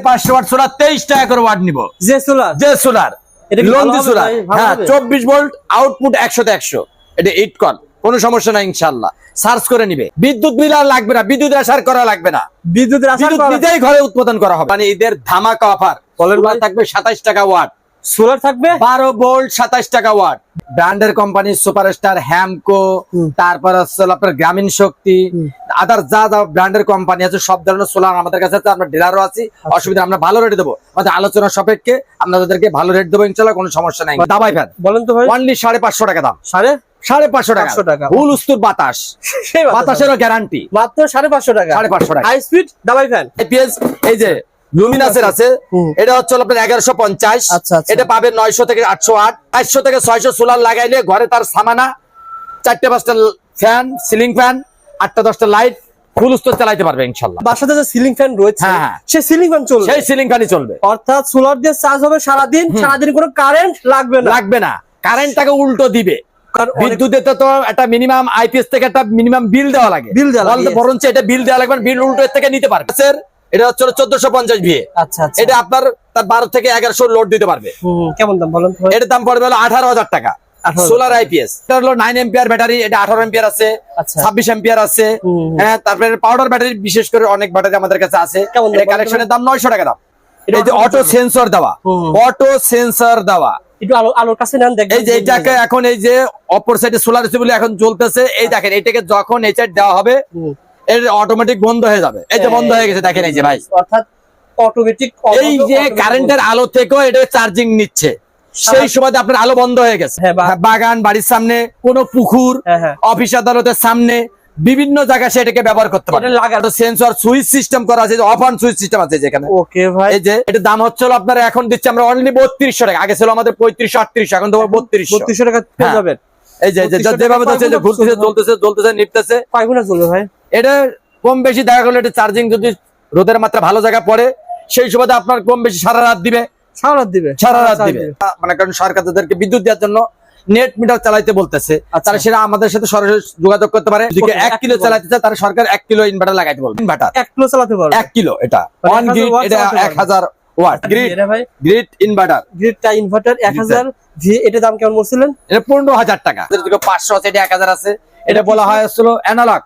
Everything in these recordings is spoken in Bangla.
500 ওয়াট সোলার 23 টাকা করে ওয়াট নিব। যে সোলার এটা কি লঞ্চি সোলার? হ্যাঁ, 24 ভোল্ট, আউটপুট 100 তে 100। এটা 8 কন, কোনো সমস্যা নাই ইনশাআল্লাহ। সার্চ করে নিবে। বিদ্যুৎ বিল আর লাগবে না, বিদ্যুৎ আসার করা লাগবে না, বিদ্যুৎ নিজেই ঘরে উৎপাদন করা হবে। মানে ঈদের ধামাকা অফার। সোলার থাকবে 27 টাকা ওয়াট, সোলার থাকবে 12 ভোল্ট 27 টাকা ওয়াট। ব্র্যান্ডের কোম্পানি সুপারস্টার, হ্যামকো, তারপর হচ্ছে আপনার গ্রামীণ শক্তি, আদার যা যা ব্র্যান্ডের কোম্পানি আছে সব ধরনের সোলার আমাদের কাছে আছে। আমরা ডিলারও আছি, অসুবিধা আমরা ভালো রেট দেবো। আমাদের আলোচনা সাপেক্ষে আপনাদেরকে ভালো রেট দেবো ইনশাআল্লাহ, কোনো সমস্যা নাই। দাবাই ফ্যান বলেন তো ভাই, অনলি 550 টাকা দাম। 550 টাকা ফুল উস্তুর বাতাস, বাতাসেরও গ্যারান্টি মাত্র 550 টাকা। 550 টাকা হাই স্পিড দাবাই ফ্যান। আইপিএস এই যে লুমিনাসের আছে, এটা হচ্ছে আপনার 1150। এটা পাবেন 900 থেকে 800 ওয়াট, 400 থেকে 600 সোলার লাগাইলে ঘরে তার সামানা 4-5টা ফ্যান, সিলিং ফ্যান, 8-10টা লাইট ফুল উস্তুর চালাতে পারবে ইনশাআল্লাহ। বাসাতে যে সিলিং ফ্যান রয়েছে, হ্যাঁ, সেই সিলিং ফ্যান চলবে, সেই সিলিং ফ্যানই চলবে। অর্থাৎ সোলার দিয়ে চার্জ হবে সারাদিন, সারাদিন কোনো কারেন্ট লাগবে না। কারেন্টটাকে উল্টো দিবে। বিদ্যুতে তো একটা মিনিমাম আইপিএস থেকে একটা মিনিমাম বিল দেওয়া লাগে, বরঞ্চ এটা বিল দেওয়া লাগবে, বিল উল্টো থেকে নিতে পারবে। এটা হচ্ছে 1450 ভিএ। আচ্ছা, এটা আপনার তার 12 থেকে 1100 লোড দিতে পারবে। কেমন দাম বলেন? এর দাম পড়বে হলো 18,000 টাকা। সোলার আইপিএস, এটা হলো 9 এম্পিয়ার ব্যাটারি, এটা 18 এম্পিয়ার আছে, 26 এম্পিয়ার আছে। হ্যাঁ, তারপরে পাউডার ব্যাটারি, বিশেষ করে অনেক ব্যাটারি আমাদের কাছে আছে। এই কালেকশনের দাম 900 টাকা দাম। এই যে অটো সেন্সর দেওয়া, অটো সেন্সর দেওয়া, একটু আলোর কাছে নেন দেখেন। এই যে এটাকে এখন এই যে অপর সাইডে সোলার আছে বলে এখন জ্বলতেছে, এই দেখেন এটাকে যখন এই সাইড দেওয়া হবে এর অটোমেটিক বন্ধ হয়ে যাবে। এই যে বন্ধ হয়ে গেছে, দেখেন এই যে ভাই, অর্থাৎ অটোমেটিক। এই যে কারেন্টের আলো থেকেও এটা চার্জিং নিচ্ছে, সেই সময় আপনার আলো বন্ধ হয়ে গেছে। বাগান, বাড়ির সামনে, কোনো পুকুর, অফিস আদালতের সামনে, বিভিন্ন জায়গায় সেটাকে ব্যবহার করতে পারে। সেন্সর সুইচ সিস্টেম করা আছে, অফ অন সুইচ সিস্টেম আছে যেখানে। ওকে ভাই, এই যে এটার দাম হচ্ছে আপনার এখন দিচ্ছি আমরা অনলি 3200 টাকা। আগে ছিল আমাদের 3500-3800, এখন তো 3200 টাকা পেয়ে যাবেন। এই যে যেভাবে ঘুরতেছে, জ্বলতেছে, নিপতেছে। কয় ঘন্টা চলবে ভাই? এটা কম বেশি দেখা গেলো এটা চার্জিং যদি রোদের মাত্রা ভালো জায়গা পড়ে, সেই সুবাদে আপনার কম বেশি সারা রাত দিবে। মানে কারণ সরকার তাদেরকে বিদ্যুৎ দেওয়ার জন্য নেট মিটার চালাইতে বলতেছে, তারা সেটা আমাদের সাথে সরাসরি যোগাযোগ করতে পারে। যদি 1 কিলো চালাতে চায় তারা সরকার 1 কিলো ইনভার্টার লাগাইতে বলবে। ইনভার্টার 1 কিলো চালাতে পারবে, 1 কিলো। এটা 1 গ্রিড, এটা 1000 ওয়াট গ্রিড ইনভার্টার। গ্রিডটা ইনভার্টার 1000 ভি। এটা দাম কেমন বলছিলেন? এটা 15,000 টাকা। 500 আছে, এটা 1000 আছে। এটা বলা হয় আসলে অ্যানালগ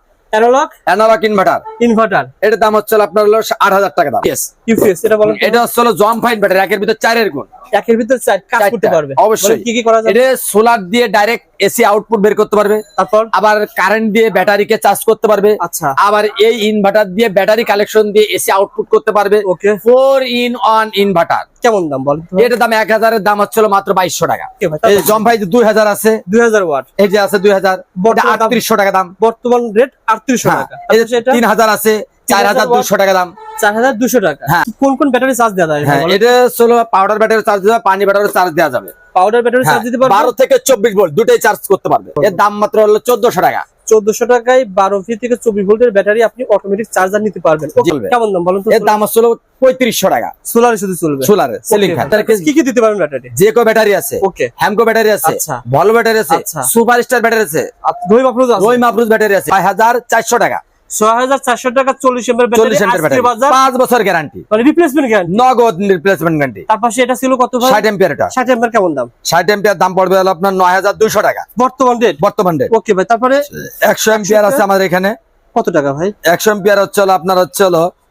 ইনভার্টার। এটার দাম হচ্ছে আপনার হলো 8000 টাকা দাম। ইউপিএস এটা বলেন। এটা হচ্ছে জম্পাইন ব্যাটারি, একের ভিতর 4 গুণ, একের ভিতর 4 কাজ করতে পারবে। অবশ্যই। কি কি করা যাবে? এটা সোলার দিয়ে ডাইরেক্ট এসি আউটপুট বের করতে পারবে, তারপর আবার কারেন্ট দিয়ে ব্যাটারিকে চার্জ করতে পারবে। আচ্ছা, আবার এই ইনভার্টার দিয়ে ব্যাটারি কালেকশন দিয়ে এসি আউটপুট করতে পারবে। ওকে, 4-in-1 ইনভার্টার। কেমন দাম বলেন? এটার দাম 1000 এর দাম হচ্ছে মাত্র 2200 টাকা। এই জম্পাই 2000 আছে, 2000 ওয়াট। এই যে আছে 2000, 3800 টাকা দাম। বর্তমান রেট 3800 টাকা। এই যে 3000 আছে, 4200 টাকা দাম। 4200 টাকা। কোন ব্যাটারি চার্জ দেওয়া যায়? এটা হলো পাউডার ব্যাটারি চার্জ দেওয়া, পানি ব্যাটারি চার্জ দেওয়া যাবে। পাউডার ব্যাটারি চার্জ দিতে পারবে 12 থেকে 24 ভোল্ট দুটোই চার্জ করতে পারবে। এর দাম মাত্র হলো 1400 টাকা। 1400 টাকায় 12 ভি থেকে 24 ভোল্টের ব্যাটারি আপনি অটোমেটিক চার্জার নিতে পারবেন। কেমন দাম বলুন তো? এর দাম হচ্ছে 3500 টাকা। সোলারে শুধু চলবে, সোলারে সিলিং ফ্যান। কি কি দিতে পারবেন ব্যাটারি? জেকো ব্যাটারি আছে, ওকে, হ্যামকো ব্যাটারি আছে, ভলভো ব্যাটারি আছে, সুপারস্টার ব্যাটারি আছে, রোই মাফরুজ ব্যাটারি আছে। 6400 টাকা। 6400 টাকা 40 এমএর ব্যাটারি, 5 বছর গ্যারান্টি, মানে রিপ্লেসমেন্ট গ্যারান্টি, নগদ রিপ্লেসমেন্ট গ্যারান্টি। তার পাশে এটা ছিল কত ভাই? 60 এম্পিয়ার। এটা 60 এমএর কেমন দাম? 60 এম্পিয়ার দাম পড়বে হলো আপনার 9200 টাকা বর্তমান রেট। ওকে ভাই, তারপরে 100 এম্পিয়ার আছে আমাদের এখানে। কত টাকা ভাই? 100 এম্পিয়ার হচ্ছে আপনার হচ্ছে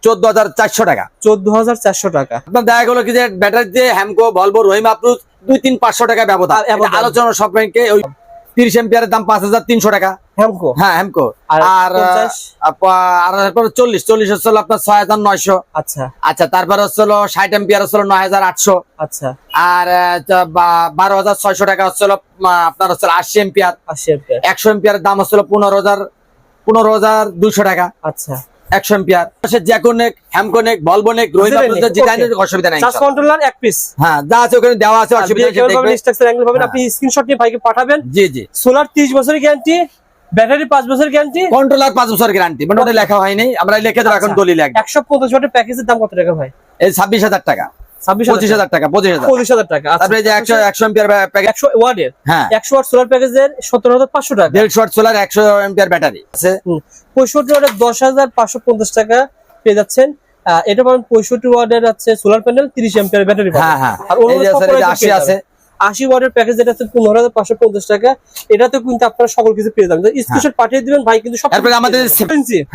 14400 টাকা। 14400 টাকা। আপনার দেখা গেলো কি যে ব্যাটারি দিয়ে হ্যামকো, ভলভো, রোই মাফরুজ 2-500 টাকা ব্যবধান। আলোচনা সব ব্যাংকে ওই 30 এম্পিয়ারের দাম 5300 টাকা হ্যামকো। হ্যাঁ, হ্যামকো। আর 40 হচ্ছে আপনার 6900। আচ্ছা, তারপর হচ্ছে 60 এম্পিয়ার হচ্ছে 9800। আচ্ছা, আর 12600 টাকা হচ্ছে আপনার হচ্ছে 80 এম্পিয়ার। 100 এম্পিয়ারের দাম হচ্ছে 15200 টাকা। আচ্ছা, 100 এম্পিয়ার। জ্যাকোনেক, হ্যামকোনেক, ভলভোনেক, রোই মাফরুজ যেটা অসুবিধা নাই। চার্জ কন্ট্রোলার এক পিস, হ্যাঁ, যা আছে ওখানে দেওয়া আছে, অসুবিধা নেই। ইনস্ট্রাকশন অ্যাঙ্গেল পাবেন, আপনি স্ক্রিনশট নিয়ে ভাইকে পাঠাবেন। জি। সোলার 30 বছরের গ্যারান্টি, ব্যাটারি 5 বছরের গ্যারান্টি, কন্ট্রোলার 5 বছর গ্যারান্টি। মানে ওটা লেখা হয়নি, আমরা লিখে দেব এখন দলিল। 150 ওয়াটের প্যাকেজের দাম কত টাকা ভাই? এই 26000 টাকা। 25000 টাকা। 25000 টাকা। তারপরে যে 100 এম্পিয়ার প্যাকেজ, 100 ওয়াটের, হ্যাঁ, 100 ওয়াট সোলার প্যাকেজের 17500 টাকা। 150 ওয়াট সোলার 100 এম্পিয়ার ব্যাটারি আছে। 65 ওয়াটের 10550 টাকা পেয়ে যাচ্ছেন। এটা পাবেন 65 ওয়াটের আছে সোলার প্যানেল, 30 অ্যাম্পিয়ার ব্যাটারি পাবেন। হ্যাঁ হ্যাঁ আর এই যে অন্য স্যার, এই যে 80 আছে 80 ওয়াটের প্যাকেজ যেটা আছে 15,550 টাকা। এটাতে কিন্তু আপনারা সকল কিছু পেয়ে যাবেন। স্ক্রিনশট পাঠিয়ে দিবেন ভাই, কিন্তু সব তারপরে আমাদের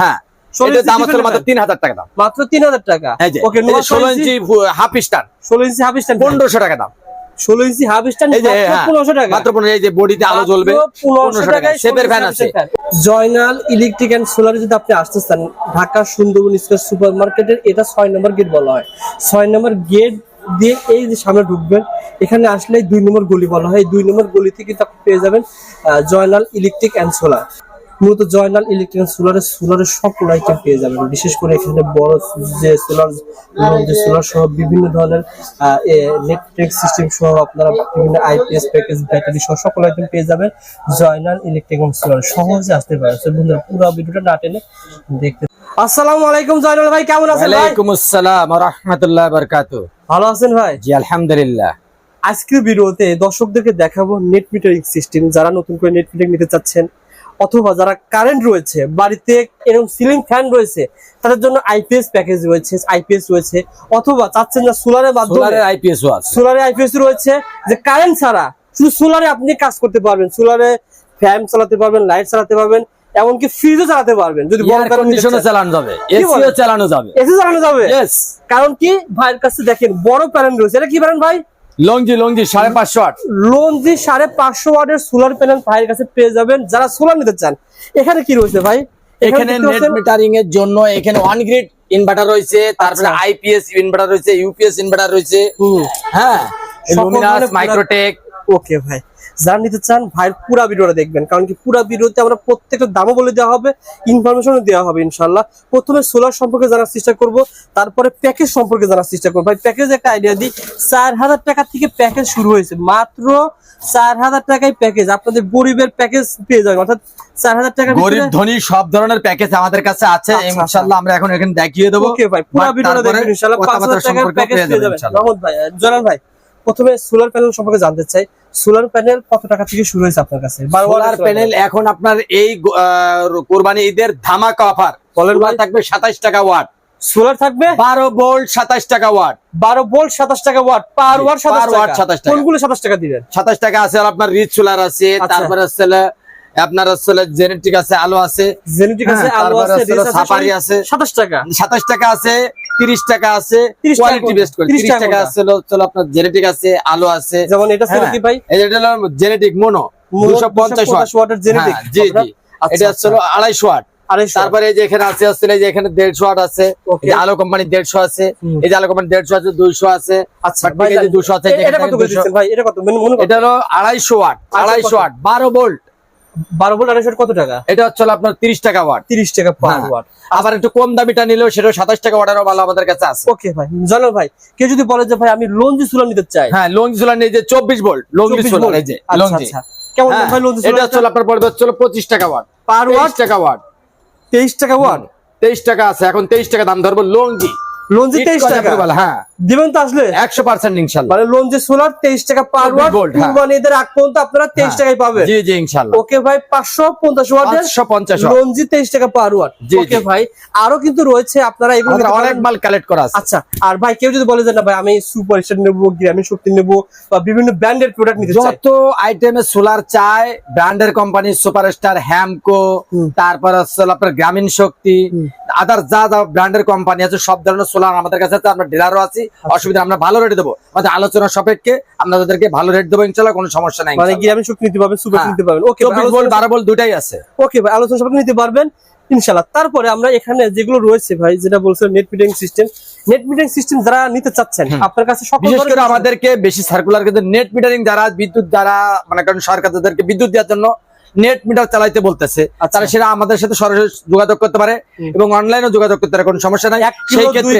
হ্যাঁ এটার দাম হচ্ছে মাত্র 3000 টাকা দাম, মাত্র 3000 টাকা। এই যে ওকে, 16 ইঞ্চি হাফ স্টার, 16 ইঞ্চি হাফ স্ট্যান্ড 1500 টাকা দাম। 16 ইঞ্চি হাফ স্ট্যান্ড এই যে মাত্র হ্যাঁ, 1500 টাকা। মাত্র 15, এই যে বডিতে আলো জ্বলবে 1500 টাকা। শেপের ফ্যান আছে। জয়নাল ইলেকট্রিক এন্ড সোলারে যদি আপনি আসতে চান, ঢাকা সুন্দরবন স্কয়ার সুপার মার্কেটের এটা 6 নম্বর গেট বলা হয়। 6 নম্বর গেট দিয়ে এই যে সামনে ঢুকবেন, এখানে আসলে 2 নম্বর গলি বলা হয়। 2 নম্বর গলিতে কিন্তু আপনি পেয়ে যাবেন জয়নাল ইলেকট্রিক এন্ড সোলার। মূলত জয়নাল ইলেকট্রিক এন্ড সোলারের সকল আইটেম পেয়ে যাবেন। বিশেষ করে এখানে বড় যে সোলার সহ বিভিন্ন ধরনের নেটওয়ার্ক সিস্টেম সহ আপনারা বিভিন্ন আইপিএস প্যাকেজ, ব্যাটারি সহ সকল আইটেম পেয়ে যাবেন জয়নাল ইলেকট্রিক এন্ড সোলার। সহজে আসতে পারেন। বন্ধুরা পুরো ভিডিওটা না টেনে দেখতে। আসসালামু আলাইকুম জয়নাল ভাই, কেমন আছেন ভাই? ওয়ালাইকুম আসসালাম ওয়া রাহমাতুল্লাহি ওয়া বারাকাতুহু। ভালো আছেন ভাই? জি আলহামদুলিল্লাহ। আজকের ভিডিওতে দর্শকদেরকে দেখাবো নেট মিটারিং সিস্টেম। যারা নতুন করে নেট মিটারিং নিতে চাচ্ছেন, অথবা যারা কারেন্ট রয়েছে বাড়িতে, এরকম সিলিং ফ্যান রয়েছে, তাদের জন্য আইপিএস প্যাকেজ রয়েছে, আইপিএস রয়েছে, অথবা চাচ্ছেন না সোলারের মাধ্যমে, সোলারের আইপিএস আছে, সোলারে আইপিএস রয়েছে, যে কারেন্ট ছাড়া শুধু সোলারে আপনি কাজ করতে পারবেন। সোলারে ফ্যান চালাতে পারবেন, লাইট চালাতে পারবেন, এমনকি ফ্রিজও চালাতে পারবেন। যদি এয়ার কন্ডিশনার চালানো যাবে, এসিও চালানো যাবে, এসি চালানো যাবে। यस, কারণ কি ভাইয়ের কাছে দেখেন বড় প্যানেল রয়েছে। এটা কি প্যানেল ভাই? Longi 550 watt. লংজি 550 ওয়াটের সোলার প্যানেল ভাইয়ের কাছে পেয়ে যাবেন যারা সোলার নিতে চান। এখানে কি রয়েছে ভাই? এখানে নেট মিটারিং এর জন্য এখানে ওয়ান গ্রিড ইনভার্টার রয়েছে, তারপরে আইপিএস ইনভার্টার রয়েছে, ইউপিএস ইনভার্টার রয়েছে, হ্যাঁ, লুমিনাস, মাইক্রোটেক। ওকে ভাই, যারা নিতে চান ভাইয়ের পুরো ভিডিওটা দেখবেন, কারণ কি পুরো ভিডিওতে আমরা প্রত্যেকটা দামও বলে দেওয়া হবে, ইনফরমেশনও দেওয়া হবে ইনশাআল্লাহ। প্রথমে সোলার সম্পর্কে জানার চেষ্টা করব, তারপরে প্যাকেজ সম্পর্কে জানার চেষ্টা করব। ভাই প্যাকেজ একটা আইডিয়া দিই, 4000 টাকা থেকে প্যাকেজ শুরু হয়েছে। মাত্র 4000 টাকায় প্যাকেজ, আপনাদের গরিবের প্যাকেজ পেয়ে যাবেন। অর্থাৎ 4000 টাকা গরিব ধনী সব ধরনের প্যাকেজ আমাদের কাছে আছে ইনশাআল্লাহ। আমরা এখন এখানে দেখিয়ে দেব। ওকে ভাই, পুরো ভিডিওটা দেখবেন ইনশাআল্লাহ। 5000 টাকার প্যাকেজ পেয়ে যাবেন রহমত ভাই। জলাল ভাই, প্রথমে সোলার প্যানেল সম্পর্কে জানতে চাই। সোলার প্যানেল কত টাকা থেকে শুরু হয়েছে আপনার কাছে? সোলার প্যানেল এখন আপনার এই কুরবানি ঈদের ধামাকা অফার থাকবে 27 টাকা ওয়াট। সোলার থাকবে 12 ভোল্ট 27 টাকা ওয়াট। 12 ভোল্ট 27 টাকা ওয়াট, পার ওয়াট 27 টাকা। কোনগুলো 27 টাকা দিবেন? 27 টাকা আছে আর আপনার রিচ সোলার আছে, তারপরে আছে আপনার আসলে জেনেটিক আছে, আলো আছে, জেনেটিক আছে, আলো আছে, রিচ আছে, সাফারি আছে। 27 টাকা। 27 টাকা আছে, 30 টাকা আছে, 30 কোয়ালিটি বেস্ট করে 30 টাকা আছে। চলো আপনার জেনেটিক আছে, আলো আছে। যেমন এটা ছিল কি ভাই? এটা হলো জেনেটিক মোনো 250 ওয়াটের জেনেটিক। জি জি, এটা হলো 250 ওয়াট। তারপরে এই যে এখানে আছে আসলে যে এখানে 150 ওয়াট আছে, এই যে আলো কোম্পানি 150 আছে, এই যে আলো কোম্পানি 150 আছে, 200 আছে। আচ্ছা ভাই, এই যে 200 আছে, এটা কত করে দিচ্ছেন ভাই? এটা কত মনে এটা হলো 250 ওয়াট, 250 ওয়াট 12 ভোল্ট। 12 ভোল্ট 250 কত টাকা? এটা হচ্ছে আপনার 30 টাকা ওয়াট। 30 টাকা পার ওয়াট। আবার একটু কম দামিটা নিলেও সেটা 27 টাকা ওয়াটেরও ভালো আমাদের কাছে আছে। ওকে ভাই, জানো ভাই, কেউ যদি বলে যে ভাই আমি লংজি সোলার নিতে চাই, হ্যাঁ, লংজি সোলার নেই যে 24 ভোল্ট লংজি সোলার, এই যে লংজি। কেমন ভাই লংজি সোলার? এটা হচ্ছে আপনার পড়বে হচ্ছে 25 টাকা ওয়াট পার ওয়াট। 23 টাকা ওয়াট, 23 টাকা ওয়াট, 23 টাকা আছে এখন। 23 টাকা দাম ধরবো লংজি। লংজি 23 টাকা, হ্যাঁ দিবেন তো আসলে 100% ইনশাআল্লাহ। মানে লংজি সোলার 23 টাকা পার ওয়াট, কুরবানি ঈদের আগ পর্যন্ত আপনারা 23 টাকায় পাবেন। জি জি ইনশাআল্লাহ। ওকে ভাই, 550 ওয়াটের 550 ওয়াট লংজি 23 টাকা পার ওয়াট। ওকে ভাই, আরো কিন্তু রয়েছে আপনারা এগুলো অনেক মাল কালেক্ট করা আছে। আচ্ছা, আর ভাই কেউ যদি বলে যে না ভাই আমি সুপার স্টার নেবো, গ্রামীণ শক্তি নেবো, বা বিভিন্ন ব্র্যান্ডের প্রোডাক্ট নিতে চাই, যত আইটেমের সোলার চাই, ব্র্যান্ডের কোম্পানি সুপারস্টার, হ্যামকো, তারপর হচ্ছে আপনার গ্রামীণ শক্তি, আদার যা যা ব্র্যান্ডের কোম্পানি আছে সব ধরনের সোলার আমাদের কাছে আছে। আমরা ডিলারও আছি, অসুবিধা আমরা ভালো রেট দেবো। আমাদের আলোচনা সাপেক্ষে আপনাদেরকে ভালো রেট দেবো ইনশাআল্লাহ, কোনো সমস্যা নাই। মানে গ্রামীণ শক্তি নিতে পারবেন, সুপার নিতে পারবেন। ওকে, 24 ভোল্ট 12 ভোল্ট দুটাই আছে। ওকে ভাই, আলোচনা সাপেক্ষে নিতে পারবেন ইনশাআল্লাহ। তারপরে আমরা এখানে যেগুলো রয়েছে ভাই, যেটা বলছেন net metering system, net metering system যারা নিতে চাচ্ছেন আপনার কাছে সকল বিশেষ করে আমাদেরকে বেশি সার্কুলার কিন্তু নেট মিটারিং যারা বিদ্যুৎ দ্বারা মানে কারণ সরকার তাদেরকে বিদ্যুৎ দেওয়ার জন্য নেট মিটার চালাইতে বলতেছে, তারা সেটা আমাদের সাথে সরাসরি যোগাযোগ করতে পারে এবং অনলাইনে যোগাযোগ করতে পারে, কোনো সমস্যা নাই। সেই ক্ষেত্রে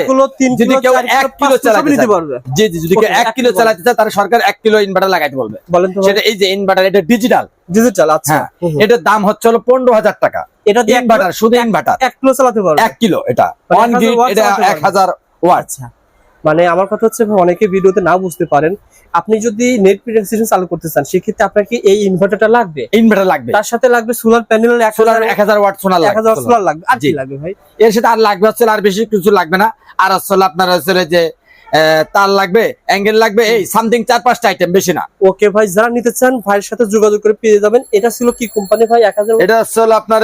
যদি কেউ 1 কিলো চালাতে পারবে, জি জি, যদি কেউ 1 কিলো চালাতে চায় তারা সরকার 1 কিলো ইনভার্টার লাগাইতে বলবে। বলেন তো সেটা এই যে ইনভার্টার, এটা ডিজিটাল। আচ্ছা, এটার দাম হচ্ছে হলো 15000 টাকা। এটা দিয়ে ইনভার্টার, শুধু ইনভার্টার 1 কিলো চালাতে পারবে। 1 কিলো, এটা অন গ্রিড, এটা 1000 ওয়াট। আচ্ছা, মানে আমার কথা হচ্ছে ভাই, অনেকে ভিডিওতে না বুঝতে পারেন, আপনি যদি নেট পিরিয়ড সিস্টেম চালু করতে চান সেক্ষেত্রে আপনাকে এই ইনভার্টারটা লাগবে, ইনভার্টার লাগবে, তার সাথে লাগবে solar panel, solar 1000 watt solar 1000 solar লাগবে। আর কি জি। লাগবে ভাই? এর সাথে আর লাগবে হচ্ছে আর বেশি কিছু লাগবে না, আর আসলে আপনার আসলে যে তার লাগবে, অ্যাঙ্গেল লাগবে, এই সামথিং 4-5টা আইটেম, বেশি না। ওকে ভাই, যারা নিতে চান ভাইয়ের সাথে যোগাযোগ করে পেয়ে যাবেন। এটা ছিল কি কোম্পানি ভাই? 1000 এটা আসলে আপনার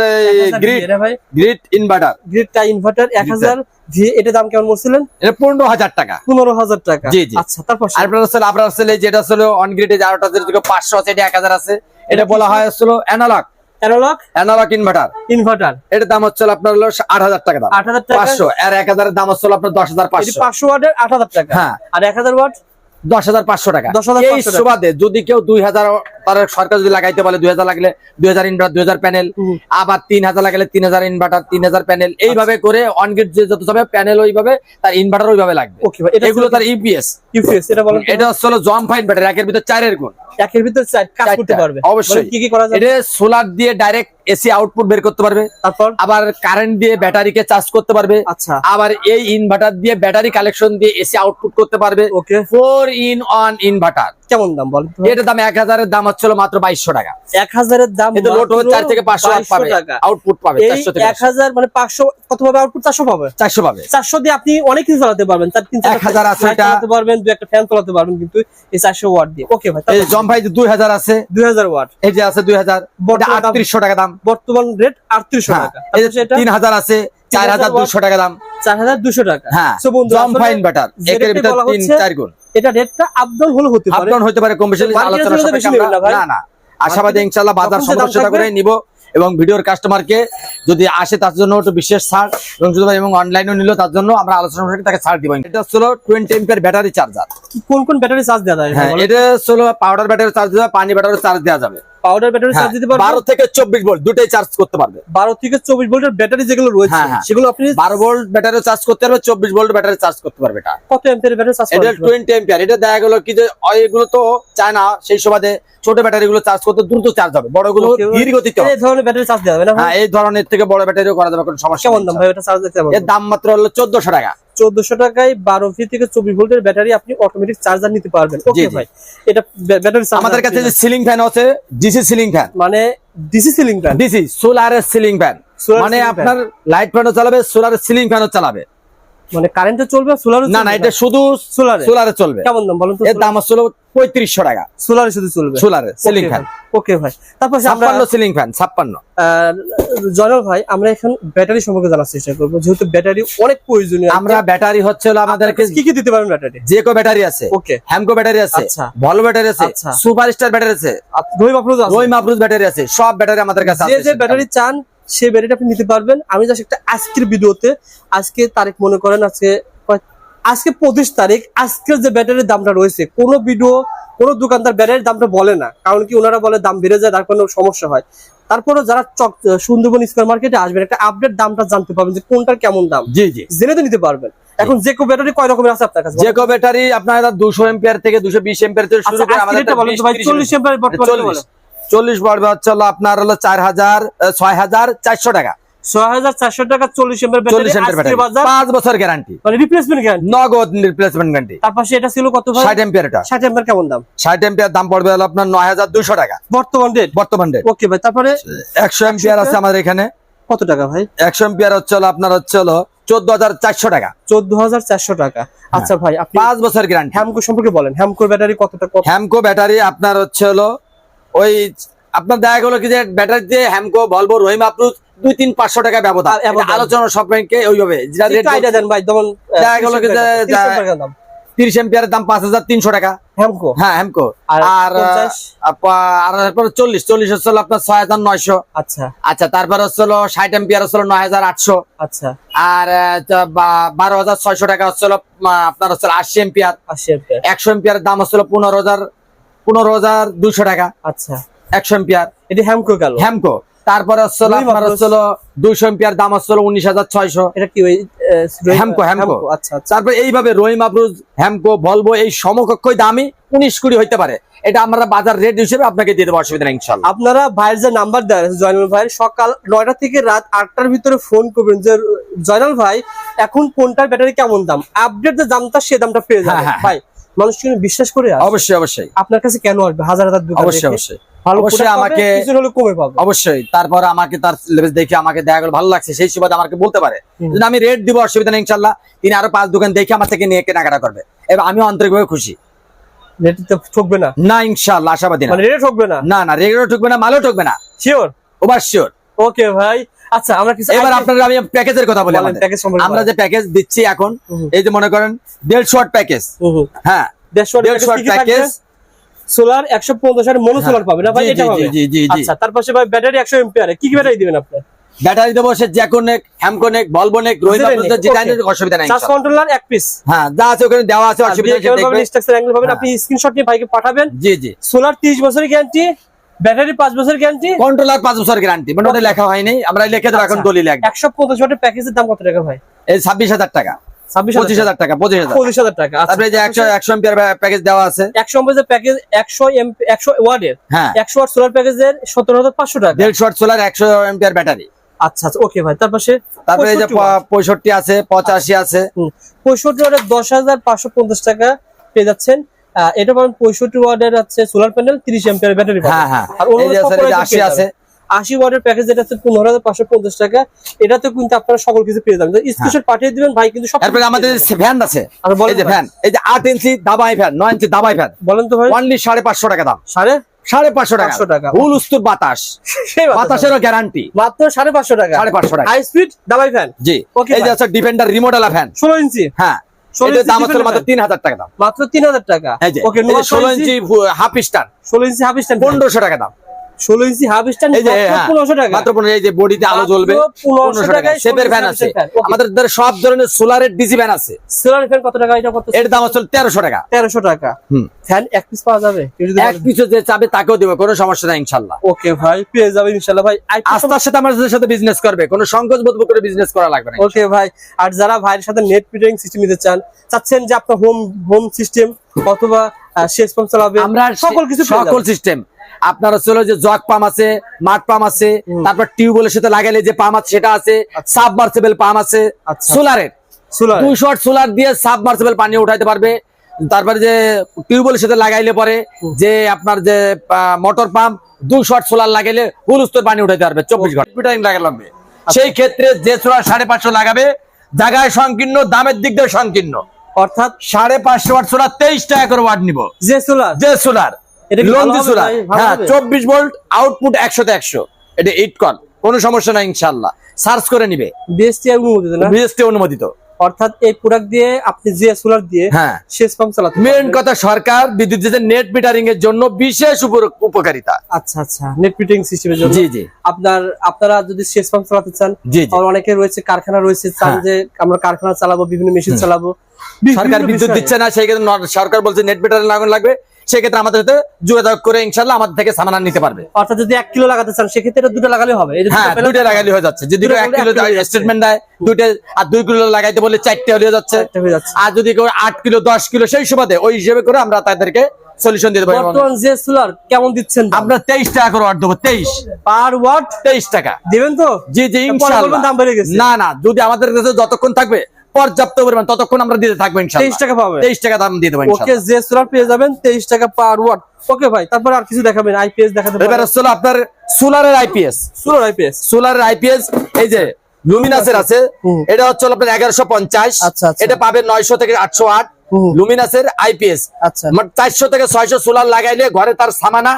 গ্রিড ভাই, গ্রিড ইনভার্টার, গ্রিডটা ইনভার্টার 1000 ভি। এটা দাম কেমন বলছিলেন? এটা 15000 টাকা। 15000 টাকা। জি, জি। আচ্ছা, তারপর আর আপনার আসলে যেটা আসলে অন গ্রিডে যারটা যেটা 500 আছে, এটা 1000 আছে, এটা বলা হয় আসলে অ্যানালগ ইনভার্টার। ইনভার্টার এটার দাম হচ্ছে আপনার হলো 8000 টাকা দাম। 8000 টাকা। 500 আর 1000 এর দাম হচ্ছে আপনার 10500। 500 ওয়াটের 8000 টাকা। হ্যাঁ। আর 1000 ওয়াট 10500 টাকা। 10500 এই টাকা। সুবাদে যদি কেউ 2000 তার সরকার যদি লাগাইতে বলে, 2000 লাগলে 2000 ইনভার্টার, 2000 প্যানেল, আবার 3000 লাগলে 3000 ইনভার্টার, 3000 প্যানেল, এইভাবে করে অন গ্রিড যে যত যাবে প্যানেল ওইভাবে, তার ইনভার্টার ওইভাবে লাগবে। ওকে ভাই, এটা এগুলো তার ইপিএস। ইউপিএস এটা বলেন। এটা হচ্ছে জম্পা ইনভার্টার, একের ভিতর 4 এর গুণ। একের ভিতর কাজ করতে পারবে অবশ্যই। বলেন কি কি করা যাবে? এটা সোলার দিয়ে ডাইরেক্ট এসি আউটপুট বের করতে পারবে, তারপর আবার কারেন্ট দিয়ে ব্যাটারিকে চার্জ করতে পারবে, আচ্ছা, আবার এই ইনভার্টার দিয়ে ব্যাটারি কালেকশন দিয়ে এসি আউটপুট করতে পারবে। ওকে। 4 in 1 ইনভার্টার। কেমন দাম বলেন তো? এটার দাম 1000 এর দাম হচ্ছে মাত্র 2200 টাকা। 1000 এর দাম কিন্তু লোড হবে 4 থেকে 500 ওয়াট পাবে, টাকা। আউটপুট পাবে এই 400 থেকে 1000 মানে 500 কত পাবে? আউটপুট 400 পাবে। 400 পাবে। 400 দিয়ে আপনি অনেক কিছু চালাতে পারবেন। তার 1000 আছে এটা। চালাতে পারবেন, দুই একটা ফ্যান চালাতে পারবেন কিন্তু এই 400 ওয়াট দিয়ে। ওকে ভাই, এই জম্পাই 2000 আছে, 2000 ওয়াট। এই যে আছে 2000, এটা বর্তমান দাম- 3800 টাকা দাম। বর্তমান রেট 3800 হ্যাঁ। টাকা। এই তারপর যে এটা 3000 আছে, 4200 টাকা দাম। 4200 টাকা। হ্যাঁ, So বন্ধুরা, জম্পা আসলে ইনভার্টার যে একের রেটে ভিতর বলা 3-4 হচ্ছে, গুণ। এটা রেটটা আপ ডাউন হলে হতে পারে। আপডাউন হতে পারে, কম বেশি মার্কেটে আলোচনা চলে যাবে, সাপেক্ষে বেশি নেবেন না ভাই। না। আশাবাদী মার্কেটে ইনশাআল্লাহ বাজার যখন যে দাম সমস্যা থাকবে, করে নিব, এবং ভিডিওর কাস্টমারকে যদি আসে তার জন্য একটু বিশেষ ছাড়, এবং যদি এবং অনলাইনেও নিল তার জন্য আমরা আলোচনা করে তাকে ছাড় দিব। এটা হলো 20 এম্পিয়ার ব্যাটারি চার্জার। কোন কোন ব্যাটারি চার্জ দেওয়া যায়? হ্যাঁ, এটা হলো পাউডার ব্যাটারি চার্জ দেওয়া, পানি ব্যাটারি চার্জ দেওয়া যাবে। পাউডার ব্যাটারি চার্জ দিতে পারবেন। 12 থেকে 24 ভোল্ট দুটোই চার্জ করতে পারবে। 12 থেকে 24 ভোল্টের ব্যাটারি যেগুলো রয়েছে হ্যাঁ, হ্যাঁ। সেগুলো আপনি 12 ভোল্ট ব্যাটারি চার্জ করতে পারবে, 24 ভোল্ট ব্যাটারি চার্জ করতে পারবে। এটা কত অ্যাম্পিয়ার ব্যাটারি চার্জ এটা করতে 20 এম্পিয়ার। এটা দেখা গেল কি যে এগুলো তো চায় না, সেই সুবাদে ছোট ব্যাটারি গুলো চার্জ করতে দ্রুত চার্জ হবে, বড়গুলো ধীর গতিতে হবে। এই ধরনের ব্যাটারি চার্জ দেওয়া যাবে না ভাই? হ্যাঁ, এই ধরনের থেকে বড় ব্যাটারিও করা যাবে, কোনো সমস্যা কেমন নেই। দাম ভাই এটা চার্জ দিতে পারবেন? এর দাম মাত্র হলো 1400 টাকা। 1400 টাকায় 12 ভি থেকে 24 ভোল্টের ব্যাটারি আপনি অটোমেটিক চার্জার নিতে পারবেন। জি, ওকে জি। ভাই, এটা ব্যাটারি চার্জার আমাদের কাছে যে সিলিং ফ্যান আছে, ডিসি সিলিং ফ্যান, মানে ডিসি সিলিং ফ্যান, ডিসি সোলারের সিলিং ফ্যান, Solar মানে ceiling fan। আপনার লাইট ফ্যানও চালাবে, সোলারের সিলিং ফ্যানও চালাবে। মানে কারেন্টে চলবে, সোলার না না, এটা শুধু সোলারে। সোলারে চলবে। কেমন দাম বলুন তো? এর দাম হচ্ছে 3500 টাকা। সোলারে শুধু চলবে, সোলারের সিলিং ফ্যান। ওকে ভাই। তারপর আমরা 56 সিলিং ফ্যান, 56। জয়নাল ভাই, আমরা এখন ব্যাটারি সম্পর্কে জানার চেষ্টা করবো, যেহেতু ব্যাটারি অনেক প্রয়োজনীয়। আমরা ব্যাটারি হচ্ছে হলো আমাদেরকে কি কি দিতে পারবেন ব্যাটারি? যে কো ব্যাটারি আছে, ওকে, হ্যামকো ব্যাটারি আছে, আচ্ছা। ভলভো ব্যাটারি আছে, আচ্ছা। সুপারস্টার ব্যাটারি আছে, রহিম আফরোজ আছে। রহিম আফরোজ ব্যাটারি আছে, সব ব্যাটারি আমাদের কাছে যে আছে। যে ব্যাটারি চান সেই ব্যাটারি আপনি নিতে পারবেন। আমি জাস্ট একটা আজকের ভিডিওতে, আজকে তারিখ মনে করেন আজকে 25 তারিখ, আজকের যে ব্যাটারির দামটা রয়েছে, কোনো ভিডিও কোনো দোকানদার ব্যাটারির দামটা বলে না, কারণ কি ওনারা বলে দাম বেড়ে যায়, তার কোনো সমস্যা হয়। তারপরে যারা সুন্দরবন স্কয়ার মার্কেটে আসবেন, একটা আপডেট দামটা জানতে পারবেন যে কোনটার কেমন দাম, জি জি, জেনে তো নিতে পারবেন। এখন যে কো ব্যাটারি কয় রকমের আছে আপনার কাছে? যে কো ব্যাটারি আপনার 200 এম্পিয়ার থেকে 220 এম্পিয়ার থেকে শুরু করে আমাদের আচ্ছা, বলেন তো ভাই, 40 এম্পিয়ার বর্তমানে বলেন। 40 পড়বে হচ্ছে হলো আপনার হলো 6400 টাকা। 6400 টাকা 40 এম্পিয়ার ব্যাটারি, 40 এম্পিয়ার আজকের ব্যাটারি, বাজার 5 বছর গ্যারান্টি, মানে রিপ্লেসমেন্ট গ্যারান্টি, নগদ রিপ্লেসমেন্ট গ্যারান্টি। তারপর সেটা ছিল কত ভাই? 60 এম্পিয়ার। এটা 60 এম্পিয়ার কেমন দাম? 60 এম্পিয়ার দাম পড়বে হলো আপনার 9200 টাকা বর্তমান রেট। বর্তমান রেট। ওকে ভাই, তারপরে 100 এম্পিয়ার আছে আমাদের এখানে। কত টাকা ভাই? 100 এম্পিয়ার হচ্ছে হলো আপনার হচ্ছে হলো 14400 টাকা। 14400 টাকা। আচ্ছা ভাই, আপনি 5 বছর গ্যারান্টি। হ্যামকো সম্পর্কে বলেন, হ্যামকো ব্যাটারি কতটা কত? হ্যামকো ব্যাটারি আপনার হচ্ছে হলো ওই আপনার দেখা গেলো কি যে ব্যাটারি দিয়ে হ্যামকো, ভলভো, রহিম আফরোজ 2-3-500 টাকা ব্যবধান। ব্যবধান। এটা আলোচনা সব ব্যাংকে ওইভাবে যেটা রেট একটু আইডিয়া দেন ভাই, যেমন দেখা গেল কি যে 30 এম্পিয়ার দাম 30 এম্পিয়ারের দাম 5300 টাকা। হ্যামকো। হ্যাঁ, হ্যামকো। আর আর 50? আর তারপর 40 হচ্ছে হলো আপনার 6900। আচ্ছা আচ্ছা, তারপর হচ্ছে হলো 60 এম্পিয়ার হচ্ছে হলো 9800। আচ্ছা, আর 12600 টাকা হচ্ছে হলো আপনার হচ্ছে 80 এম্পিয়ার। 80 এম্পিয়ার। 100 এম্পিয়ারের দাম হচ্ছে হলো 15200 টাকা। আচ্ছা, 100 এম্পিয়ার এটা হ্যামকো গেল। হ্যামকো। তারপরে হচ্ছে রহিম আপনার আফরোজ। হচ্ছে 200 এম্পিয়ার, দাম হচ্ছে 19,600। এটা কি ওই হ্যামকো। আচ্ছা আচ্ছা। তারপর এইভাবে রহিম আফরোজ, হ্যামকো, ভলভো এই সমকক্ষই দামি 19-20 হইতে পারে। এটা আমরা বাজার রেট হিসেবে আপনাকে দিয়ে দেবো, অসুবিধা নেই ইনশাল্লাহ। আপনারা ভাইয়ের যে নাম্বার দেওয়া আছে জয়নাল ভাইয়ের, সকাল 9টা থেকে রাত 8টার ভিতরে ফোন করবেন যে জয়নাল ভাই এখন কোনটার ব্যাটারি কেমন দাম, আপডেট যে দামটা সে দামটা পেয়ে যাবে। হ্যাঁ, হ্যাঁ, ভাই মানুষ কিন্তু বিশ্বাস করে আসে। অবশ্যই অবশ্যই আপনার কাছে কেন আসবে হাজার হাজার দোকান অবশ্যই রেখে? অবশ্যই ভালো অবশ্যই product আমাকে পাবে, কিছু হলে কমে পাবে। অবশ্যই। তারপর আমাকে তার লেভেল দেখে আমাকে দেখা গেল ভালো লাগছে, সেই সুবাদে আমাকে বলতে পারে যদি আমি রেট দিব, অসুবিধা নেই ইনশাল্লাহ। তিনি আরো 5 দোকান দেখে আমার থেকে নিয়ে কেনাকাটা করবে এবং আমি আন্তরিকভাবে খুশি। রেট তো ঠকবে না, না ইনশাল্লাহ, আশাবাদী না। মানে রেট ঠকবে না, না না, রেগুলার ঠকবে না, মালও ঠকবে না, শিওর। Over sure. ওকে ভাই, আচ্ছা আমরা কিছু এবার আপনারা আমি প্যাকেজের কথা বলি। বলেন, আমাদের প্যাকেজ সম্পর্কে আমরা বলেন। যে প্যাকেজ দিচ্ছি এখন, হুম। এই যে মনে করেন 1.5 ওয়াট প্যাকেজ। হ্যাঁ, 150 watt package, solar 150 mono solar পাবে না ভাই? জি, এটা জি, পাবে। জি, জি, জি। আচ্ছা, তার পাশে ভাই ব্যাটারি 100 এম্পিয়ারে কি কি ব্যাটারি দিবেন আপনি? ব্যাটারি দেবো সে জ্যাকোনেক, হ্যামকোনেক, ভলভোনেক, রহিম আফরোজ, যেটা Okay. নিয়ে অসুবিধা নাই চার্জ ইনশাল্লাহ। কন্ট্রোলার এক পিস, হ্যাঁ, যা আছে ওখানে দেওয়া আছে, অসুবিধা নেই, সেটা দেখবে। স্ট্রাকচার অ্যাঙ্গেল পাবেন। হ্যাঁ। আপনি স্ক্রিনশট নিয়ে ভাইকে পাঠাবেন। জি জি। সোলার 30 বছরের গ্যারান্টি, ব্যাটারি 5 বছরের গ্যারান্টি, কন্ট্রোলার 5 বছর গ্যারান্টি, মানে ওটা লেখা হয়নি, আমরা লিখে দেবো এখন দলিল একদম। 150 ওয়াটের প্যাকেজের দাম কত টাকা ভাই? এই 26,000 টাকা, 25,000 টাকা, 25,000। 25,000 টাকা। আচ্ছা, তারপরে যে 100 এম্পিয়ার প্যাকেজ দেওয়া আছে। 100 এম্পিয়ার প্যাকেজ 100 ওয়াটের, হ্যাঁ, 100 ওয়াট সোলার প্যাকেজের 17,500 টাকা। 1.5 ওয়াট সোলার, 100 এম্পিয়ার ব্যাটারি। আচ্ছা আচ্ছা, ওকে ভাই। তারপর সে তারপরে এই যে 65 আছে, 85 আছে। 65 ওয়াটের 10,550 টাকা পেয়ে যাচ্ছেন। এটা পাবেন 65 ওয়াটের আছে সোলার প্যানেল, 30 এম্পিয়ার ব্যাটারি পাবেন। হ্যাঁ হ্যাঁ, আর এই যে অন্য স্যার, এই যে 80 আছে। 80 ওয়াটের প্যাকেজ যেটা আছে 15,550 টাকা। এটাতে কিন্তু আপনারা সকল কিছু পেয়ে যাবেন। স্ক্রিনশট পাঠিয়ে দিবেন ভাই, কিন্তু সব তারপরে আমাদের ফ্যান আছে, আচ্ছা, বলেন এই যে ভাই। ফ্যান, এই যে 8 ইঞ্চি দাবাই ফ্যান, 9 ইঞ্চি দাবাই ফ্যান, বলেন তো ভাই। অনলি 550 টাকা দাম। 550 টাকা, 500 টাকা। ফুল উস্তুর বাতাস, সেই বাতাস। বাতাসেরও গ্যারান্টি, মাত্র 550 টাকা। 550 টাকা। হাই স্পিড দাবাই ফ্যান। জি। Okay এই যে ভাই। আছে ডিফেন্ডার রিমোটালা ফ্যান, 16 ইঞ্চি, হ্যাঁ, 16 এটার ইঞ্চি দাম হচ্ছে defender মাত্র fan। 3,000 টাকা দাম। মাত্র 3,000 টাকা। এই যে ওকে, এই যে 16 ইঞ্চি হাফ স্টার, 16 ইঞ্চি হাফ স্ট্যান্ড 1500 টাকা দাম। 16 ইঞ্চি হাফ স্ট্যান্ড এই যে হ্যাঁ, 1500 টাকা। মাত্র 15, এই যে বডিতে আলো জ্বলবে, 1500 টাকায় শেপের ফ্যান আছে। 16 fan, okay। আমাদের দ্বারা সব ধরনের সোলারের ডিসি ফ্যান আছে, সোলার ফ্যান কত টাকা এটা? কত? এর দাম হচ্ছে 1300 টাকা। 1300 টাকা। হুম। ফ্যান এক পিস পাওয়া যাবে? এক পিছু যে চাবে তাকেও দেবো, কোনো সমস্যা নাই ইনশাল্লাহ। ওকে ভাই, পেয়ে যাবে ইনশাআল্লাহ ভাই। আস্থার সাথে আমাদের সাথে বিজনেস করবে, কোনো সংকোচ বোধ করে বিজনেস করা লাগবে না। ওকে ভাই। আর যারা ভাইয়ের সাথে নেট মিটারিং সিস্টেম নিতে চাচ্ছেন যে আপনার হোম সিস্টেম অথবা শেষ পাম্প চালাবে, আমরা সকল কিছু পেয়ে সকল যাবেন। সিস্টেম আপনার হচ্ছে হলো যে জগ পাম্প আছে, মাঠ পাম্প আছে, তারপর টিউবওয়েলের সাথে লাগাইলে যে পাম্প আছে সেটা আছে, সাবমার্সিবল পাম্প আছে, আচ্ছা। সোলারের সোলার 200 ওয়াট সোলার দিয়ে সাবমার্সিবল পানি উঠাইতে পারবে। তারপরে যে টিউবওয়েলের সাথে লাগাইলে পরে যে আপনার যে মোটর পাম্প 200 ওয়াট সোলার লাগাইলে হুলস্থর পানি উঠাইতে পারবে 24 ঘন্টা মিটারিং লাগবে। সেই ক্ষেত্রে যে সোলার 550 লাগাবে, জায়গায় সংকীর্ণ, দামের দিক দিয়ে সংকীর্ণ, অর্থাৎ 550 ওয়াট সোলার 23 টাকা করে ওয়াট নিব। যে সোলার যে সোলার এটা কি ভালো লন্ডি হবে সোলার, ভাই? ভালো হ্যাঁ, হবে? 24 ভোল্ট আউটপুট 100 তে 100, এটা 8 কন, কোনো সমস্যা নাই ইনশাআল্লাহ। সার্চ করে নিবে, বিএসটি অনুমোদিত না? বিএসটি অনুমোদিত। অর্থাৎ এই প্রোডাক্ট দিয়ে আপনি যে সোলার দিয়ে হ্যাঁ, শেষ পাম্প চালাতে মেন পারবেন। কথা সরকার বিদ্যুৎ নেট মিটারিং এর জন্য বিশেষ উপকারিতা। আচ্ছা আচ্ছা, নেট মিটারিং সিস্টেমের জন্য। জি জি আপনারা যদি শেষ পাম্প চালাতে চান, জি জি। আর অনেকে রয়েছে কারখানা রয়েছে, চান হ্যাঁ। যে আমরা কারখানা চালাবো, বিভিন্ন মেশিন চালাবো, সরকার বিদ্যুৎ দিচ্ছে না, সেই ক্ষেত্রে সরকার বলছে নেট মিটারিং লাগানো লাগবে, সেক্ষেত্রে আমাদের সাথে যোগাযোগ করে ইনশাআল্লাহ আমাদের থেকে সামান নিতে পারবে। অর্থাৎ যদি 1 কিলো লাগাতে চান সেক্ষেত্রে এটা দুটো লাগালে হবে। এই যে হ্যাঁ, দুটো পেলে 2টা লাগাইলে হয়ে যাচ্ছে। যদি দুটো 1 বললে কিলো 1 কিলো হয়ে যাচ্ছে। স্টেটমেন্ট দেয় 2টা, আর 2 কিলো লাগাইতে বলে 4টে হয়ে যাচ্ছে। একটা হয়ে যাচ্ছে। আর যদি কেউ 8 কিলো 10 কিলো সেই সুবাদে ওই হিসেবে করে আমরা তাদেরকে সলিউশন দিয়ে দেবো। বর্তমান যে সোলার কেমন দিচ্ছেন? আমরা 23 টাকা করে ওয়াট দেবো, 23 পার ওয়াট 23 টাকা। দিবেন তো? জি জি পরে ইনশাআল্লাহ। বলবেন দাম বেড়ে গেছে। না না, যদি আমাদের কাছে যতক্ষণ থাকবে পর্যাপ্ত পরিমাণ ততক্ষণ আমরা দিতে থাকবো 23 ইনশাআল্লাহ। টাকা পাবে। 23 টাকা দাম দিয়ে দেবো ওকে, ইনশাআল্লাহ। যে সোলার পেয়ে যাবেন 23 টাকা পার ওয়াট। ওকে ভাই, তারপর আর কিছু দেখাবেন? আইপিএস দেখাতে এবার পারেন? হচ্ছে হলো আপনার সোলারের আইপিএস, সোলার আইপিএস। সোলারের আইপিএস এই যে লুমিনাসের আছে, হুম। এটা হচ্ছে হলো আপনার 1150, আচ্ছা, আচ্ছা। এটা পাবেন 900 থেকে 800 ওয়াট হুম। লুমিনাসের আইপিএস। আচ্ছা। 400 থেকে 600 সোলার লাগাইলে ঘরে তার সামানা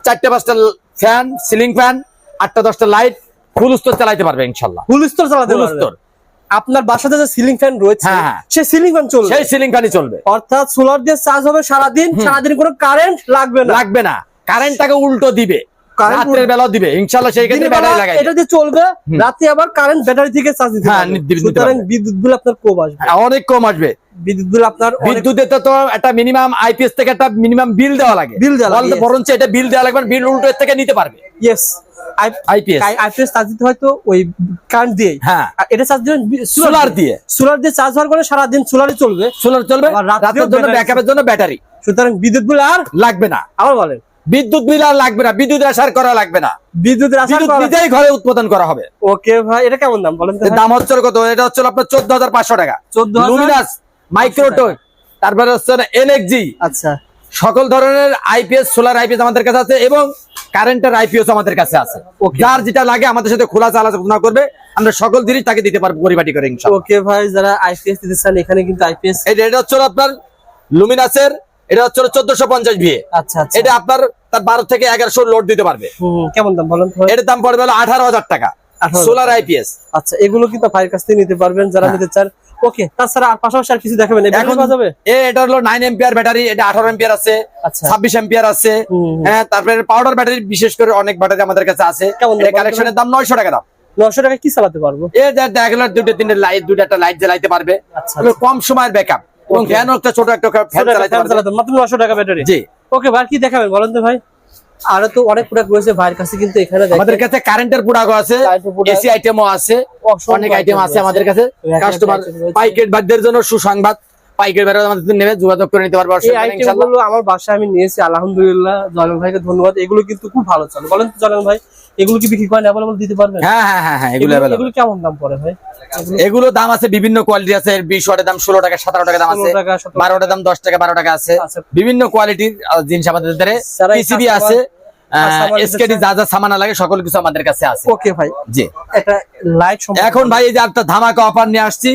4-5টা ফ্যান, সিলিং ফ্যান, 8-10টা লাইট ফুল স্তর চালাইতে পারবে ইনশাআল্লাহ। ফুল স্তর চালাতে ফুল পারবেন। স্তর, আপনার বাসাতে যে সিলিং ফ্যান রয়েছে হ্যাঁ, হ্যাঁ। সেই সিলিং ফ্যান চলবে। সেই সিলিং ফ্যানই চলবে, অর্থাৎ সোলার দিয়ে চার্জ হবে সারাদিন, সারাদিন কোনো কারেন্ট লাগবে না। লাগবে না, কারেন্টটাকে উল্টো দিবে। রাতের বেলা দিবে ইনশাআল্লাহ, সেই ক্ষেত্রে ব্যাটারি লাগাই এটা দিয়ে চলবে, রাতে আবার কারেন্ট ব্যাটারি থেকে চার্জ দিতে হ্যাঁ, পারবে। দিতে সুতরাং পারবে। বিদ্যুৎ বিল আপনার কম আসবে, অনেক কম আসবে। বিদ্যুৎ বিল আপনার বিদ্যুতের তো একটা মিনিমাম আইপিএস থেকে একটা মিনিমাম বিল দেওয়া লাগে, বিল দেওয়া লাগে, yes। বরঞ্চ এটা বিল দেওয়া লাগবে, বিল উল্টো এর থেকে নিতে পারবে। ইয়েস, আইপিএস আইপিএস চার্জ দিতে হয়তো ওই কারেন্ট দিয়ে, হ্যাঁ, আর এটা চার্জ দিবেন সোলার দিয়ে। সোলার দিয়ে চার্জ হওয়ার পরে সারাদিন সোলারে চলবে, সোলার চলবে, আবার রাতেও রাতের জন্য battery- ব্যাকআপের জন্য ব্যাটারি। সুতরাং বিদ্যুৎ বিল আর লাগবে না, আবার বলেন বিদ্যুৎ বিল আর লাগবে না, বিদ্যুৎ আসার করা লাগবে না, বিদ্যুতের আসার বিদ্যুৎ নিজেই ঘরে উৎপাদন করা হবে। ওকে ভাই, এটা কেমন দাম বলেন তো এর ভাই? দাম হচ্ছে কত? এটা হচ্ছে আপনার 14,500 টাকা। 14,500 লুমিনাস, মাইক্রোটোক, তারপরে হচ্ছে এনএক্সজি, আচ্ছা, সকল ধরনের আইপিএস, সোলার আইপিএস আমাদের কাছে আছে এবং কারেন্টের আইপিএস আমাদের কাছে আছে। Okay. যার যেটা লাগে আমাদের সাথে খোলা আলোচনা করবে, আমরা সকল জিনিস তাকে দিতে পারবো পরিপাটি করে ইনশাআল্লাহ। ওকে ভাই, যারা আইপিএস দিতে চান এখানে কিন্তু আইপিএস, এটা হচ্ছে আপনার লুমিনাসের, এটা হচ্ছে 1450 ভিএ। আচ্ছা আচ্ছা, এটা আপনার তার 12 থেকে 1100 লোড দিতে পারবে। কেমন দাম বলেন তো ভাই? এটার দাম পড়বে হলো 18,000 টাকা, 18,000 সোলার আইপিএস। আচ্ছা, এগুলো কিন্তু ভাইয়ের কাছ থেকে নিতে পারবেন যারা হ্যাঁ। নিতে চান। ওকে, তাছাড়া আর পাশাপাশি আর কিছু দেখাবেন? এখন পাওয়া যাবে? এটা হলো 9 এম্পিয়ার ব্যাটারি, এটা 18 এম্পিয়ার আছে, আচ্ছা, 26 এম্পিয়ার আছে। হ্যাঁ, তারপরে পাউডার ব্যাটারি, বিশেষ করে অনেক ব্যাটারি আমাদের কাছে আছে। কেমন দাম? এর কালেকশনের দাম 900 টাকা দাম। 900 টাকা কি চালাতে পারবো? দেখা গেল দুটো তিনটে লাইট, দুটো লাইট জ্বালাইতে পারবে, আচ্ছা, এগুলো কম সময়ের ব্যাকআপ এবং Okay. ফ্যানও একটা ছোট একটা ফ্যান চালাইতে পারবে। চালাতে মাত্র 900 টাকা ব্যাটারি। জি, ওকে ভাই, কি দেখাবেন বলেন তো ভাই? আরো তো অনেক প্রোডাক্ট রয়েছে ভাইয়ের কাছে, কিন্তু এখানে আমাদের কাছে কারেন্টের প্রোডাক্ট আছে, Current-এর product- এসি আইটেমও আছে, অসংখ্য অনেক আইটেম আছে রয়েছে। আমাদের কাছে। Rack-এর কাস্টমার item রয়েছে। পাইকারি বাদদের জন্য সুসংবাদ, পাইকারি বাজার আমাদের সাথে নেবে, যোগাযোগ করে নিতে পারবে এই অসুবিধা নেই আইটেম ইনশাআল্লাহ। গুলো আমার বাসায় আমি নিয়েছি, আলহামদুলিল্লাহ। জয়নাল ভাইকে ধন্যবাদ, এগুলো কিন্তু খুব ভালো চলে। বলেন তো জয়নাল ভাই, এগুলো কি বিক্রি করেন, অ্যাভেলেবল দিতে পারবেন? হ্যাঁ হ্যাঁ হ্যাঁ হ্যাঁ, এগুলো available। এগুলো কেমন দাম পড়ে ভাই? এগুলো দাম আছে, বিভিন্ন কোয়ালিটি আছে। 20 ওয়াটের দাম 16 টাকা, 17 টাকা দাম আছে, 16 টাকা, 17 12 ওয়াটের দাম 10 টাকা, 12 টাকা আছে। আচ্ছা। বিভিন্ন কোয়ালিটির জিনিস আমাদের ভিতরে, যারা এই পিসিবি customer- আছে, customer এসকেডি, যা যা সামান লাগে সকল কিছু আমাদের কাছে আছে। ওকে ভাই, জি, এটা লাইট এখন ভাই এই যে একটা ধামাকা অফার নিয়ে আসছি,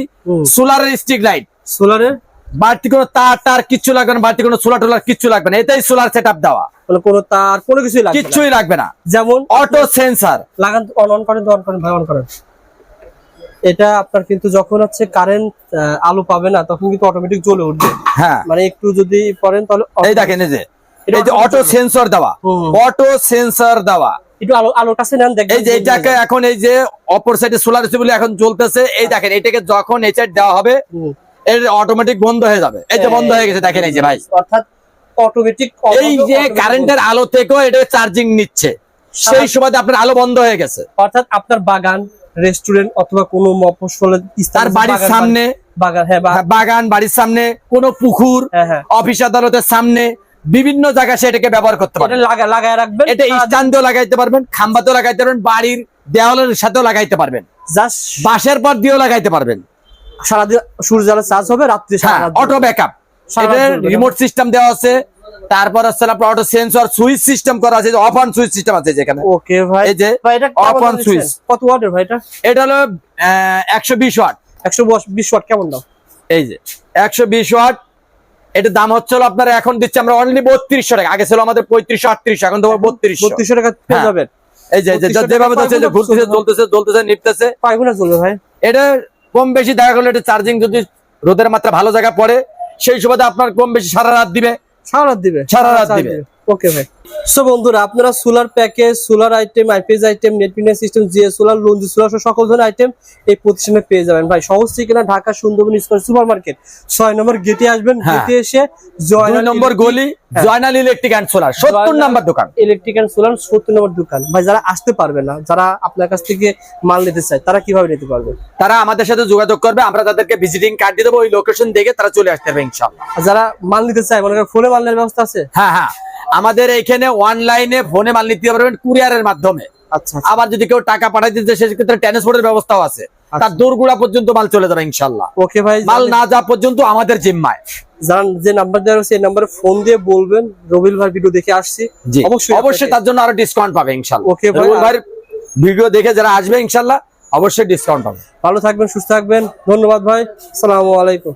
সোলারের স্ট্রিক লাইট। সোলারের বাড়তি কোনো তার টার কিচ্ছু লাগবে না, বাড়তি কোনো সোলার টোলার কিচ্ছু লাগবে না, এটাই সোলার সেটআপ দেওয়া, মানে কোনো তার কোনো কিছুই লাগবে না। কিচ্ছুই লাগবে না। যেমন অটো সেন্সার, লাগান, অন করেন, অন করেন ভাই, অন করেন। এটা আপনার কিন্তু যখন হচ্ছে কারেন্ট আলো পাবে না, তখন কিন্তু অটোমেটিক জ্বলে উঠবে। হ্যাঁ, মানে একটু যদি পড়েন তাহলে এই দেখেন এই যে এটা এই যে অটো সেন্সর দেওয়া, হুম। অটো সেন্সর দেওয়া। একটু আলো কাছে নেন, দেখবেন এই যে এইটাকে এখন এই যে অপর সাইডে সোলার বলে এখন জ্বলতেছে, এই দেখেন এটাকে যখন এই সাইড দেওয়া হবে হুম। এর অটোমেটিক বন্ধ হয়ে যাবে। এই যে বন্ধ হয়ে গেছে, দেখেন এই যে ভাই, অর্থাৎ অটোমেটিক এই যে কারেন্টের আলো থেকেও এটা চার্জিং নিচ্ছে, সেই সময় আপনার আলো বন্ধ হয়ে গেছে। অর্থাৎ আপনার বাগান, রেস্টুরেন্ট অথবা কোনো মফস্বলের স্থানে, তার বাড়ির বাগান- সামনে, বাগান, হ্যাঁ বাগান, বাড়ির সামনে, কোনো পুকুর, হ্যাঁ, হ্যাঁ। অফিস আদালতের সামনে, বিভিন্ন জায়গায় সেটাকে ব্যবহার করতে এটা পারবেন। লাগায় রাখবেন, এটা স্ট্যান্ডেও লাগাইতে পারবেন, খাম্বাতেও লাগাইতে পারবেন, বাড়ির দেওয়ালের সাথেও লাগাইতে পারবেন, জাস্ট বাঁশের পর দিয়েও লাগাইতে পারবেন। সারাদিন সূর্য আলো চার্জ হবে, রাত্রে হ্যাঁ, সারা রাত অটো ব্যাকআপ, সারা এটা রাত জ্বলবে। রিমোট সিস্টেম দেওয়া আছে। তারপর হচ্ছে আপনার অটো সেন্সর, সুইচ সিস্টেম করা আছে, অফ অন সুইচ সিস্টেম আছে যেখানে। ওকে ভাই, এই যে ভাই এটা off কেমন on দিচ্ছেন? switch। কত ওয়াটের ভাই এটা? এটা হলো 120 ওয়াট। 120 ওয়াট, কেমন দাম? এই যে 120 ওয়াট, এটার দাম হচ্ছে হলো আপনার এখন দিচ্ছে আমরা অনলি 3200 টাকা। আগে ছিল আমাদের 3500 3800, এখন তো 3200। 3200 টাকা পেয়ে হ্যাঁ। যাবেন। এই যে 3200 যেভাবে টাকা হচ্ছে যে ঘুরতেছে, জ্বলতেছে, জ্বলতেছে, নিপতেছে, কয় ঘন্টা চলবে ভাই? এটা কম বেশি দেখা গেলো এটা চার্জিং যদি রোদের মাত্রা ভালো জায়গা পড়ে, সেই সুবাদে আপনার কম বেশি সারা রাত দিবে। সারা রাত দিবে, সারা রাত দিবে। ওকে ভাই। সো বন্ধুরা, আপনারা solar package, solar item, IPS item, net metre system, GA solar, লঞ্জি solar সকল ধরনের আইটেম এই প্রতিষ্ঠানে পেয়ে যাবেন ভাই। সহজ ঠিকানা Dhaka Sundarban Square Super Market, 6 নম্বর গেটে আসবেন। হ্যাঁ। গেটে এসে 2 নম্বর গলি, জয়নাল ইলেকট্রিক এন্ড সোলার, 70 নম্বর দোকান। ইলেকট্রিক এন্ড সোলার 70 নম্বর দোকান। ভাই যারা আসতে পারবে না, যারা আপনার কাছ থেকে মাল নিতে চায়, তারা কিভাবে নিতে পারবে? তারা আমাদের সাথে যোগাযোগ করবে, আমরা তাদেরকে ভিজিটিং কার্ড দিয়ে দেবো, ওই লোকেশন দেখে তারা চলে আসতে হবে ইনশাআল্লাহ। আর যারা মাল নিতে চায়, মনে করেন ফোনে মাল নেওয়ার ব্যবস্থা আছে? হ্যাঁ হ্যাঁ, আমাদের এখানে অনলাইনে ফোনে মাল নিতে পারবেন কুরিয়ারের মাধ্যমে। আচ্ছা, আবার যদি কেউ টাকা পাঠাই দিতে, সেক্ষেত্রে ট্রান্সপোর্টের ব্যবস্থাও আছে। তার দূরগুড়া পর্যন্ত মাল চলে যাবে ইনশাআল্লাহ। ওকে ভাই, মাল না যাওয়া পর্যন্ত আমাদের জিম্মায়। যারা যে নাম্বার দেওয়া আছে এই নাম্বারে ফোন দিয়ে বলবেন রবিল ভাই ভিডিও দেখে আসছি, জি, অবশ্যই অবশ্যই তার জন্য আরো ডিসকাউন্ট পাবে ইনশাআল্লাহ। ওকে ভাই, রবিউল ভাইয়ের ভিডিও দেখে যারা আসবে ইনশাআল্লাহ অবশ্যই ডিসকাউন্ট পাবে। ভালো থাকবেন, সুস্থ থাকবেন। ধন্যবাদ ভাই, আসসালামু আলাইকুম।